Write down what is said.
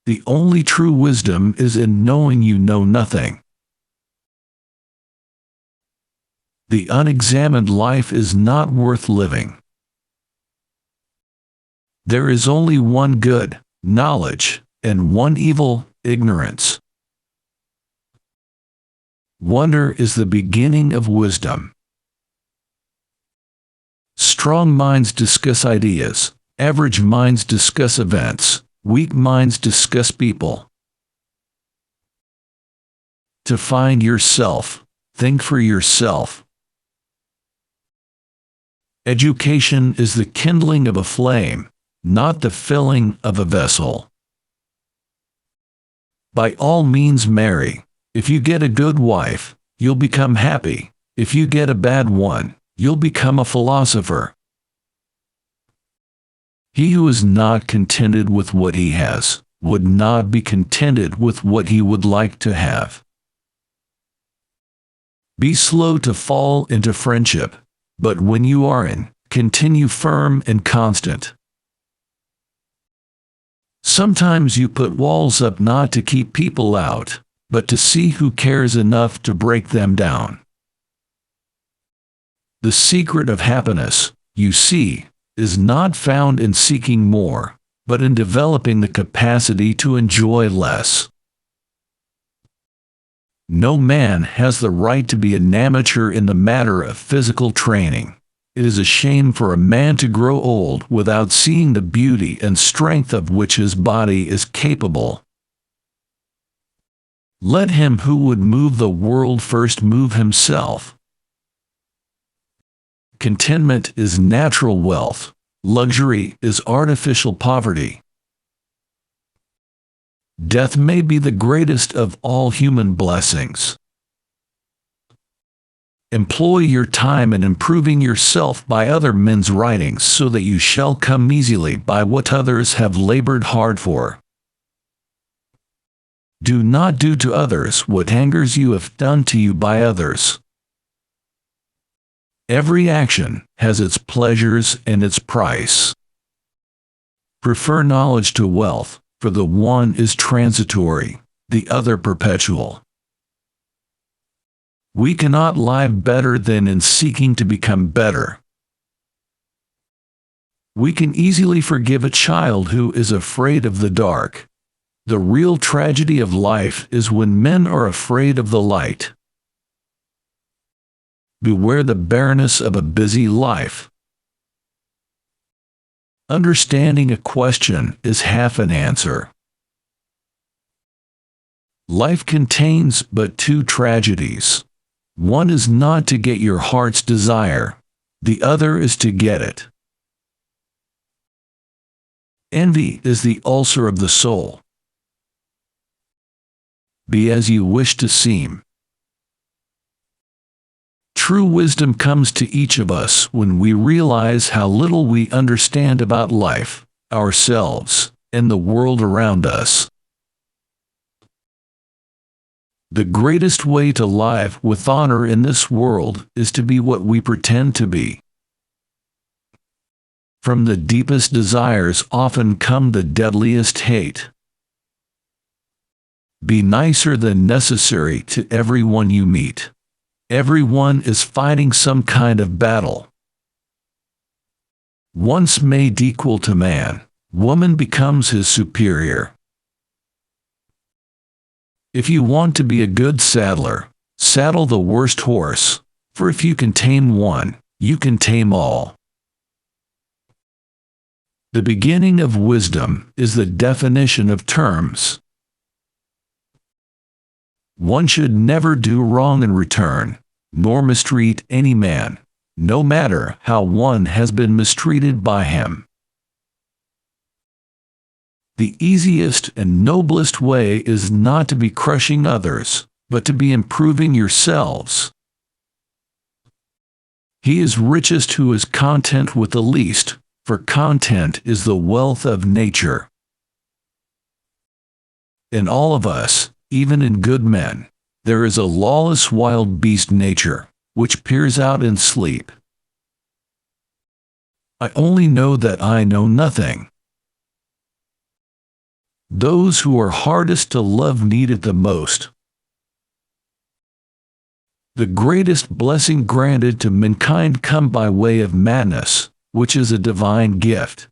The only true wisdom is in knowing you know nothing. The unexamined life is not worth living. There is only one good, knowledge, and one evil, ignorance. Wonder is the beginning of wisdom. Strong minds discuss ideas, average minds discuss events, weak minds discuss people. To find yourself, think for yourself. Education is the kindling of a flame, not the filling of a vessel. By all means marry. If you get a good wife, you'll become happy. If you get a bad one, you'll become a philosopher. He who is not contented with what he has, would not be contented with what he would like to have. Be slow to fall into friendship, but when you are in, continue firm and constant. Sometimes you put walls up not to keep people out, but to see who cares enough to break them down. The secret of happiness, you see, is not found in seeking more, but in developing the capacity to enjoy less. No man has the right to be an amateur in the matter of physical training. It is a shame for a man to grow old without seeing the beauty and strength of which his body is capable. Let him who would move the world first move himself. Contentment is natural wealth. Luxury is artificial poverty. Death may be the greatest of all human blessings. Employ your time in improving yourself by other men's writings so that you shall come easily by what others have labored hard for. Do not do to others what angers you if done to you by others. Every action has its pleasures and its price. Prefer knowledge to wealth, for the one is transitory, the other perpetual. We cannot live better than in seeking to become better. We can easily forgive a child who is afraid of the dark. The real tragedy of life is when men are afraid of the light. Beware the barrenness of a busy life. Understanding a question is half an answer. Life contains but two tragedies. One is not to get your heart's desire. The other is to get it. Envy is the ulcer of the soul. Be as you wish to seem. True wisdom comes to each of us when we realize how little we understand about life, ourselves, and the world around us. The greatest way to live with honor in this world is to be what we pretend to be. From the deepest desires often come the deadliest hate. Be nicer than necessary to everyone you meet. Everyone is fighting some kind of battle. Once made equal to man, woman becomes his superior. If you want to be a good saddler, saddle the worst horse, for if you can tame one, you can tame all. The beginning of wisdom is the definition of terms. One should never do wrong in return, nor mistreat any man, no matter how one has been mistreated by him. The easiest and noblest way is not to be crushing others, but to be improving yourselves. He is richest who is content with the least, for content is the wealth of nature. In all of us, even in good men, there is a lawless wild beast nature, which peers out in sleep. I only know that I know nothing. Those who are hardest to love need it the most. The greatest blessing granted to mankind come by way of madness, which is a divine gift.